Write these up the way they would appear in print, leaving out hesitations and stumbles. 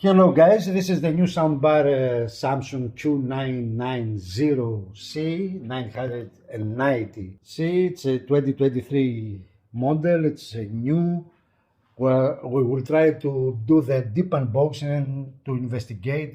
Hello guys, this is the new soundbar Samsung Q990C 990C. It's a 2023 model. It's a new, where we will try to do the deep unboxing to investigate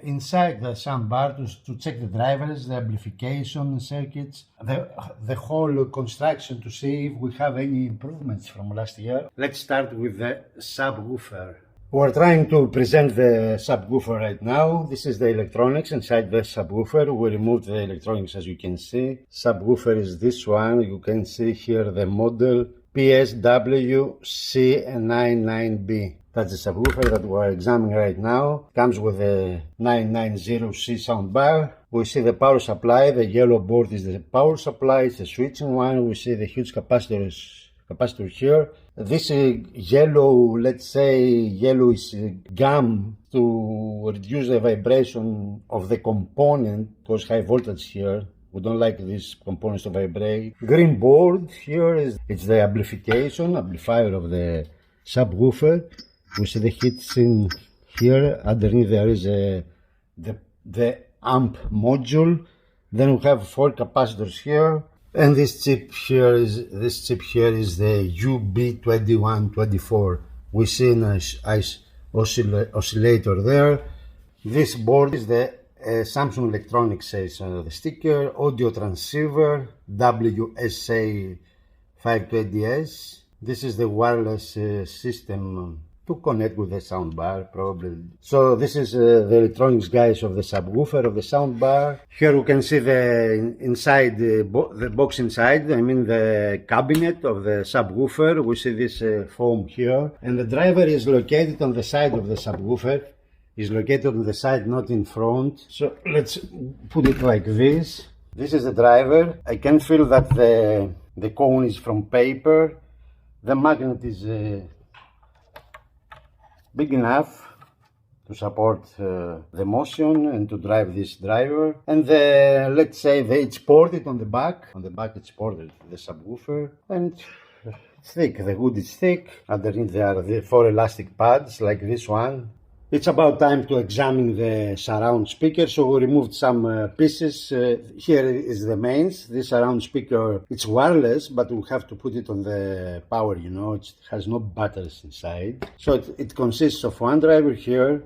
inside the soundbar to check the drivers, the amplification circuits, the whole construction, to see if we have any improvements from last year. Let's start with the subwoofer. We're trying to present the subwoofer right now. This is the electronics inside the subwoofer. We removed the electronics, as you can see. Subwoofer is this one. You can see here the model HW-Q990C. That's the subwoofer that we're examining right now. Comes with a 990C soundbar. We see the power supply. The yellow board is the power supply. It's the switching one. We see the huge capacitor here. This yellow, let's say yellowish gum to reduce the vibration of the component, because high voltage here. We don't like these components to vibrate. Green board here it's the amplifier of the subwoofer. We see the heatsink here. Underneath there is the amp module. Then we have 4 capacitors here. And this chip here is the UB2124. We see an oscillator there. This board is the Samsung Electronics, says the sticker. Audio transceiver WSA520S. This is the wireless system to connect with the soundbar, probably. So this is the electronics, guys, of the subwoofer of the soundbar. Here we can see the inside, the box inside, I mean the cabinet of the subwoofer. We see this foam here, and the driver is located on the side of the subwoofer. Is located on the side, not in front. So let's put it like this. This is the driver. I can feel that the cone is from paper. The magnet is big enough to support the motion and to drive this driver. And let's say it's ported on the back. On the back it's ported, the subwoofer. And it's thick, the wood is thick. Underneath there are the 4 elastic pads like this one. It's about time to examine the surround speaker, so we removed some pieces. Here is the mains. This surround speaker, it's wireless, but we have to put it on the power, you know, it has no batteries inside. So it consists of one driver here,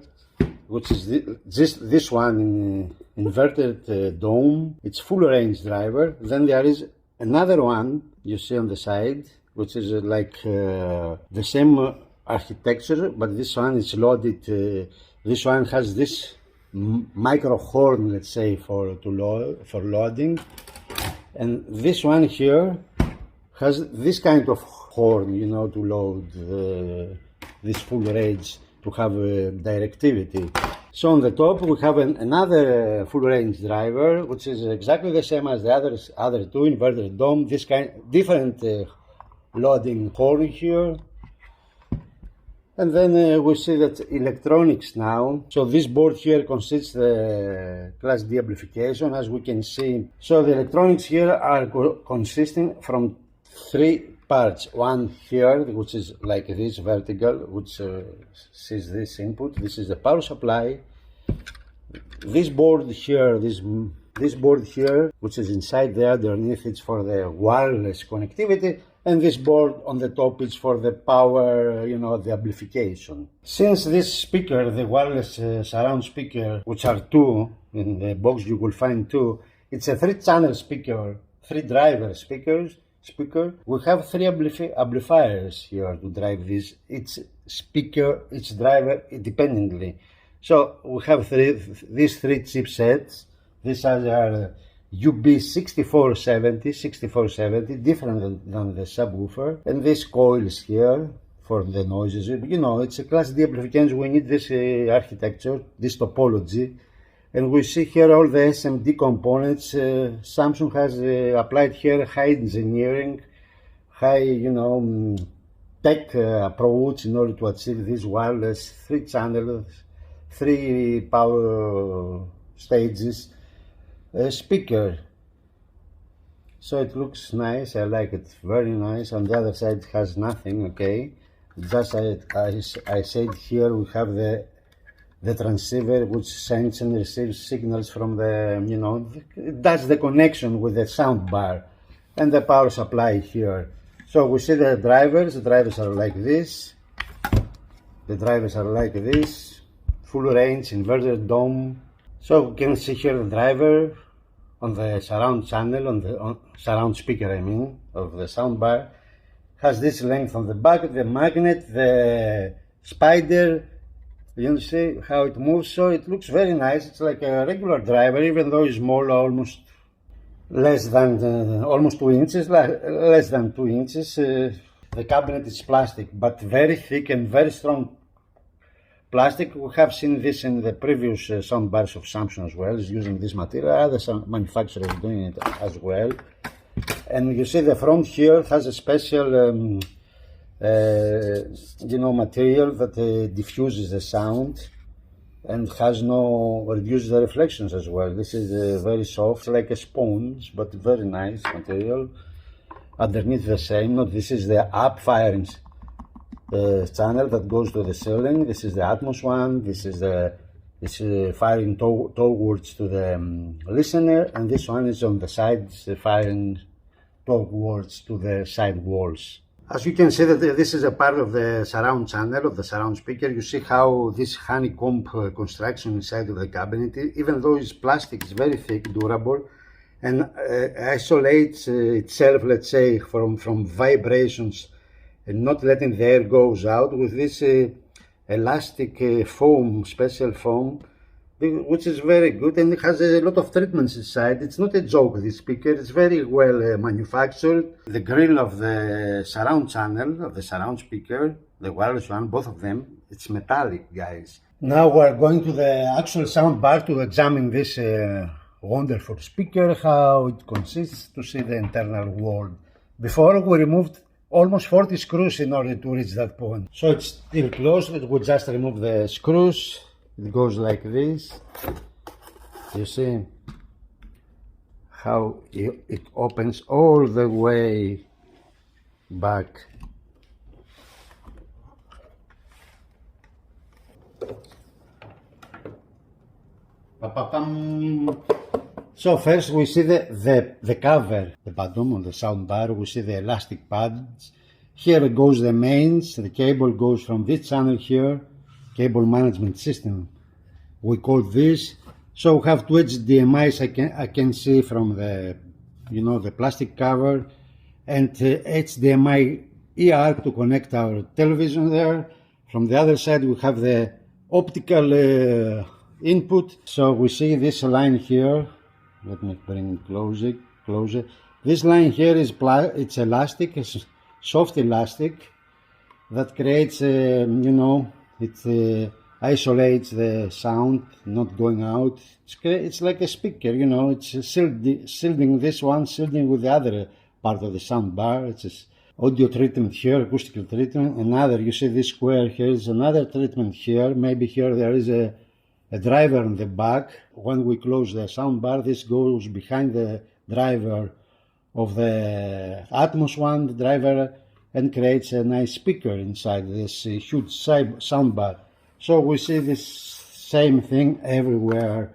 which is this one in inverted dome. It's full range driver. Then there is another one you see on the side, which is like the same architecture, but this one is loaded. This one has this micro horn, let's say, for loading, and this one here has this kind of horn, you know, to load this full range, to have directivity. So on the top we have another full range driver, which is exactly the same as the other two, inverted dome. This kind different loading horn here. And then we see that electronics now. So this board here consists the Class D amplification, as we can see. So the electronics here are consisting from 3 parts. One here, which is like this vertical, which sees this input. This is the power supply. This board here, this board here, which is inside there, underneath it's for the wireless connectivity. And this board on the top is for the power, you know, the amplification. Since this speaker, the wireless surround speaker, which are 2, in the box you will find 2, it's a 3-channel speaker, 3 driver speaker. We have 3 amplifiers here to drive this. Each speaker, each driver independently. So we have these 3 chipsets. These are UB6470, different than the subwoofer. And these coils here for the noises. You know, it's a Class D amplification. We need this architecture, this topology. And we see here all the SMD components. Samsung has applied here high engineering, high, you know, tech approach in order to achieve this wireless 3 channels, 3 power stages speaker. So it looks nice, I like it, very nice. On the other side it has nothing, okay. Just I said here we have the transceiver which sends and receives signals from the, it does the connection with the sound bar and the power supply here. So we see the drivers are like this. The drivers are like this, full range, inverter dome. So we can see here the driver on the surround channel, on surround speaker I mean, of the sound bar. Has this length on the back, the magnet, the spider. You see how it moves, so it looks very nice. It's like a regular driver, even though it's small, almost less than almost 2 inches, less than 2 inches. The cabinet is plastic, but very thick and very strong plastic. We have seen this in the previous sound bars of Samsung as well. It's using this material. Other manufacturers are doing it as well. And you see the front here has a special material that diffuses the sound and reduces the reflections as well. This is very soft, like a sponge, but very nice material. Underneath the same, this is the up firing channel that goes to the ceiling. This is the Atmos one. This is firing towards to the listener, and this one is on the sides, firing towards to the side walls. As you can see that this is a part of the surround channel, of the surround speaker. You see how this honeycomb construction inside of the cabinet, even though it's plastic, it's very thick, durable, and isolates itself, let's say, from vibrations and not letting the air goes out with this elastic foam, special foam, which is very good, and it has a lot of treatments inside. It's not a joke, this speaker. It's very well manufactured. The grill of the surround channel, of the surround speaker, the wireless one, both of them, it's metallic, guys. Now we're going to the actual sound bar to examine this wonderful speaker, how it consists, to see the internal world. Before we removed almost 40 screws in order to reach that point. So it's still closed. We just remove the screws. It goes like this. You see how it opens all the way back. So first we see the cover, the bottom on the sound bar. We see the elastic pads. Here goes the mains. The cable goes from this channel here. Cable management system, we call this. So we have two HDMIs I can see from the, the plastic cover, and HDMI ER to connect our television there. From the other side we have the optical input. So we see this line here. Let me bring it closer. This line here is it's elastic, it's soft elastic that creates it isolates the sound not going out. It's like a speaker, it's shielding this one, shielding with the other part of the sound bar. It's audio treatment here, acoustical treatment. Another, you see this square here is another treatment here. Maybe here there is a driver on the back. When we close the sound bar, this goes behind the driver of the Atmos one, the driver, and creates a nice speaker inside this huge sound bar. So we see this same thing everywhere.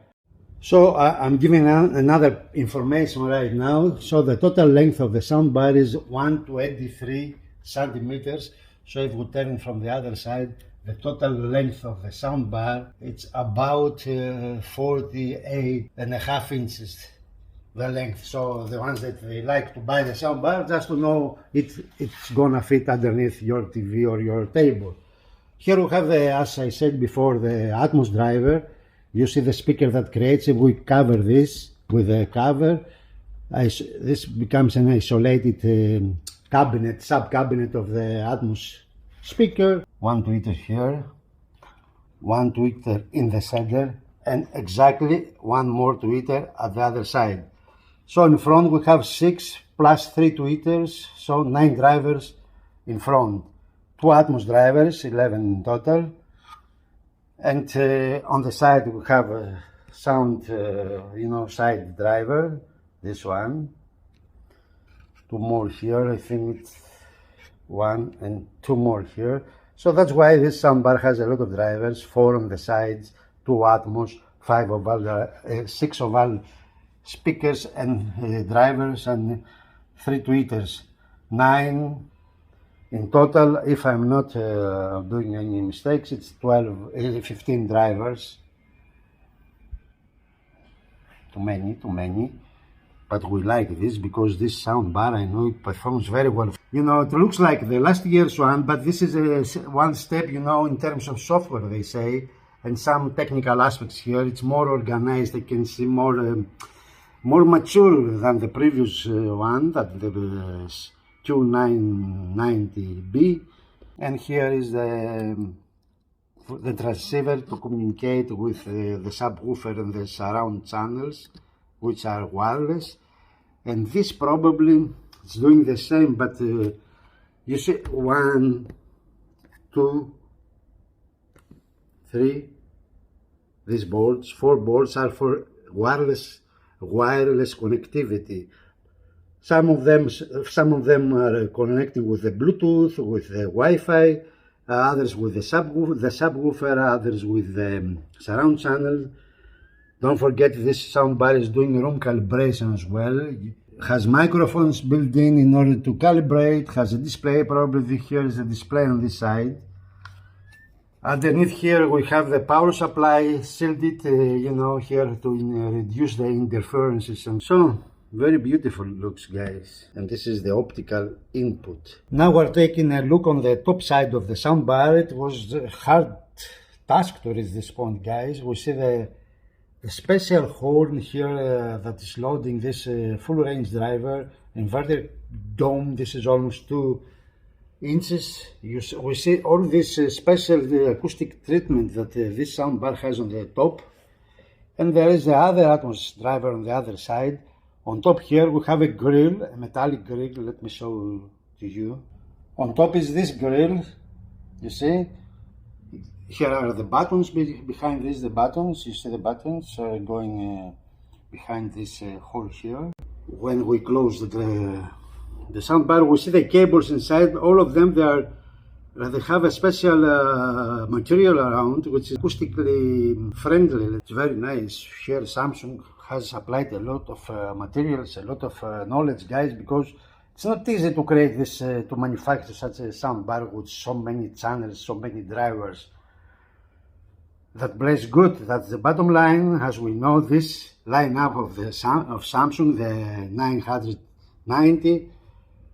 So I'm giving another information right now. So the total length of the sound bar is 123 centimeters. So if we turn from the other side, the total length of the sound bar, it's about 48.5 inches. The length. So the ones that they like to buy the sound bar, just to know it's gonna fit underneath your TV or your table. Here we have as I said before, the Atmos driver. You see the speaker that creates it. We cover this with a cover. This becomes an isolated cabinet, sub-cabinet of the Atmos speaker. One tweeter here, one tweeter in the center, and exactly one more tweeter at the other side. So in front we have 6 plus 3 tweeters, so 9 drivers in front. 2 Atmos drivers, 11 in total. And on the side we have a sound, side driver, this one. 2 more here, I think it's one and two more here. So that's why this soundbar has a lot of drivers, 4 on the sides, 2 Atmos, 5 oval, 6 oval speakers and drivers, and 3 tweeters, 9 in total. If I'm not doing any mistakes, it's 15 drivers. Too many. But we like this because this soundbar, I know it performs very well. You know, it looks like the last year's one, but this is one step, you know, in terms of software, they say, and some technical aspects here. It's more organized. I can see more mature than the previous one, that the Q990B. And here is the transceiver to communicate with the subwoofer and the surround channels, which are wireless. And this probably is doing the same, but you see 1, 2, 3, these boards, 4 boards are for wireless connectivity. Some of them are connecting with the Bluetooth, with the Wi-Fi, others with the subwoofer, others with the surround channel. Don't forget, this soundbar is doing room calibration as well. It has microphones built in order to calibrate, has a display. Probably here is a display on this side. Underneath here we have the power supply, sealed it, you know, here to reduce the interferences, and so very beautiful looks, guys. And this is the optical input. Now we're taking a look on the top side of the soundbar. It was a hard task to reach this point, guys. We see the special horn here that is loading this full range driver, inverter dome. This is almost 2 inches. We see all this special acoustic treatment that this soundbar has on the top, and there is the other Atmos driver on the other side. On top here we have a grill, a metallic grill. Let me show to you. On top is this grill, you see. Here are the buttons. Behind this, the buttons, you see the buttons going behind this hole here. When we close the soundbar, we see the cables inside. All of them, they have a special material around, which is acoustically friendly. It's very nice. Here Samsung has applied a lot of materials, a lot of knowledge, guys, because it's not easy to create this, to manufacture such a soundbar with so many channels, so many drivers. That plays good. That's the bottom line. As we know, this lineup of Samsung, the 990,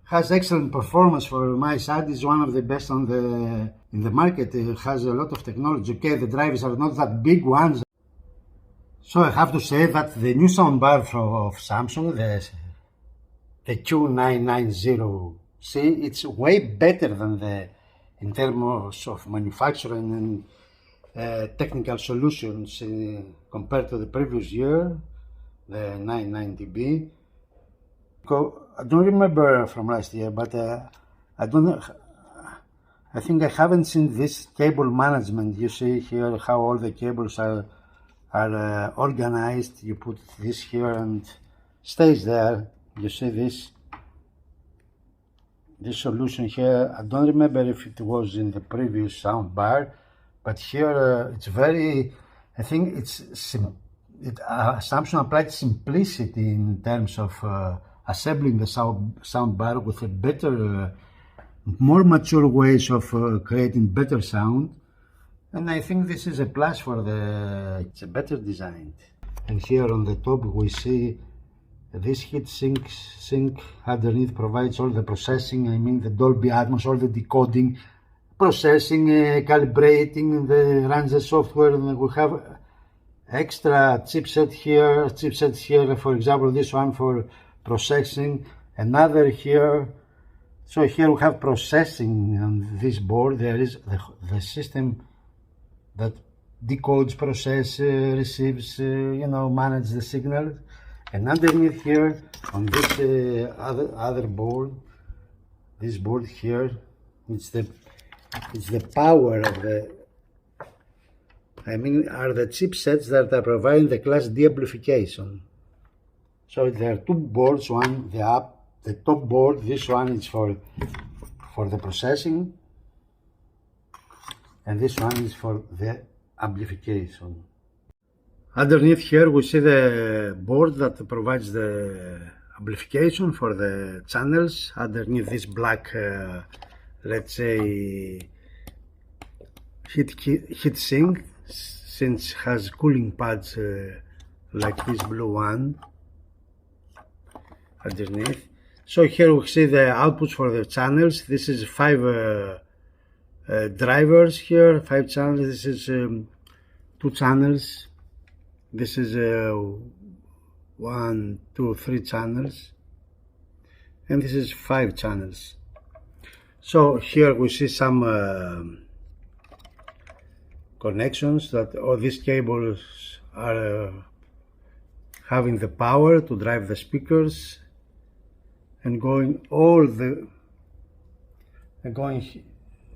has excellent performance. For my side, is one of the best in the market. It has a lot of technology. Okay, the drivers are not that big ones. So I have to say that the new soundbar of Samsung, the Q990C, it's way better than in terms of manufacturing and technical solutions compared to the previous year, the 990B. I don't remember from last year, but I think I haven't seen this cable management. You see here how all the cables are organized. You put this here and stays there. You see this solution here. I don't remember if it was in the previous soundbar, but here it's very, I think Samsung applied simplicity in terms of assembling the soundbar with a better, more mature ways of creating better sound. And I think this is a plus for it's a better design. And here on the top we see this heat sink underneath provides all the processing, I mean the Dolby Atmos, all the decoding, processing, calibrating, runs the software. And we have extra chipset here, for example this one for processing, another here. So here we have processing on this board. There is the system that decodes, processes, receives, manage the signal. And underneath here on this other board, this board here, it's the power of are the chipsets that are providing the class D amplification. So there are two boards, one the top board, this one is for for the processing, and this one is for the amplification. Underneath here we see the board that provides the amplification for the channels. Underneath this black, let's say, heat sink, since it has cooling pads like this blue one underneath. So here we see the outputs for the channels. This is 5 drivers here, 5 channels. This is 2 channels. This is 1, 2, 3 channels, and this is 5 channels. So here we see some connections that all these cables are having the power to drive the speakers and going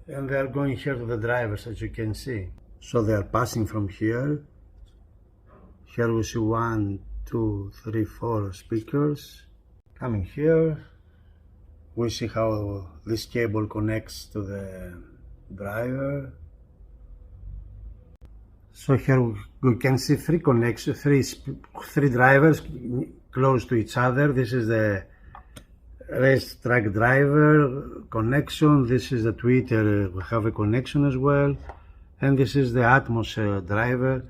and they are going here to the drivers, as you can see. So they are passing from here. Here we see 1, 2, 3, 4 speakers coming here. We see how this cable connects to the driver. So here we can see 3 connections, 3 drivers close to each other. This is the racetrack driver connection. This is the tweeter, we have a connection as well. And this is the Atmos driver.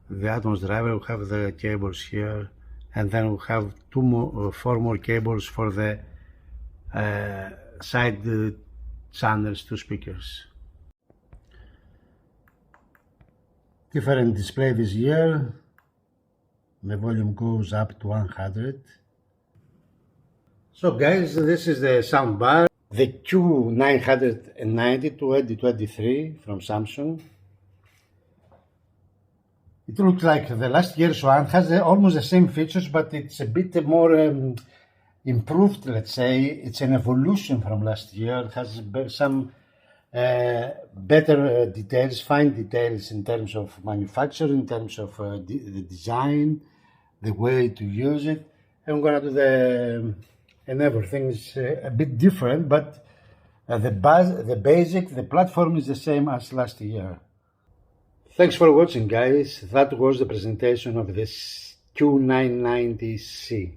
The Atmos driver, we have the cables here, and then we have 4 more cables for the side channels, 2 speakers. Different display this year. The volume goes up to 100. So guys, this is the soundbar, the Q990 2023 from Samsung. It looks like the last year's one has almost the same features, but it's a bit more improved, let's say. It's an evolution from last year. It has some better details, fine details in terms of manufacturing, in terms of the design, the way to use it. I'm gonna do and everything is a bit different, but the platform is the same as last year. Thanks for watching, guys. That was the presentation of this Q990C.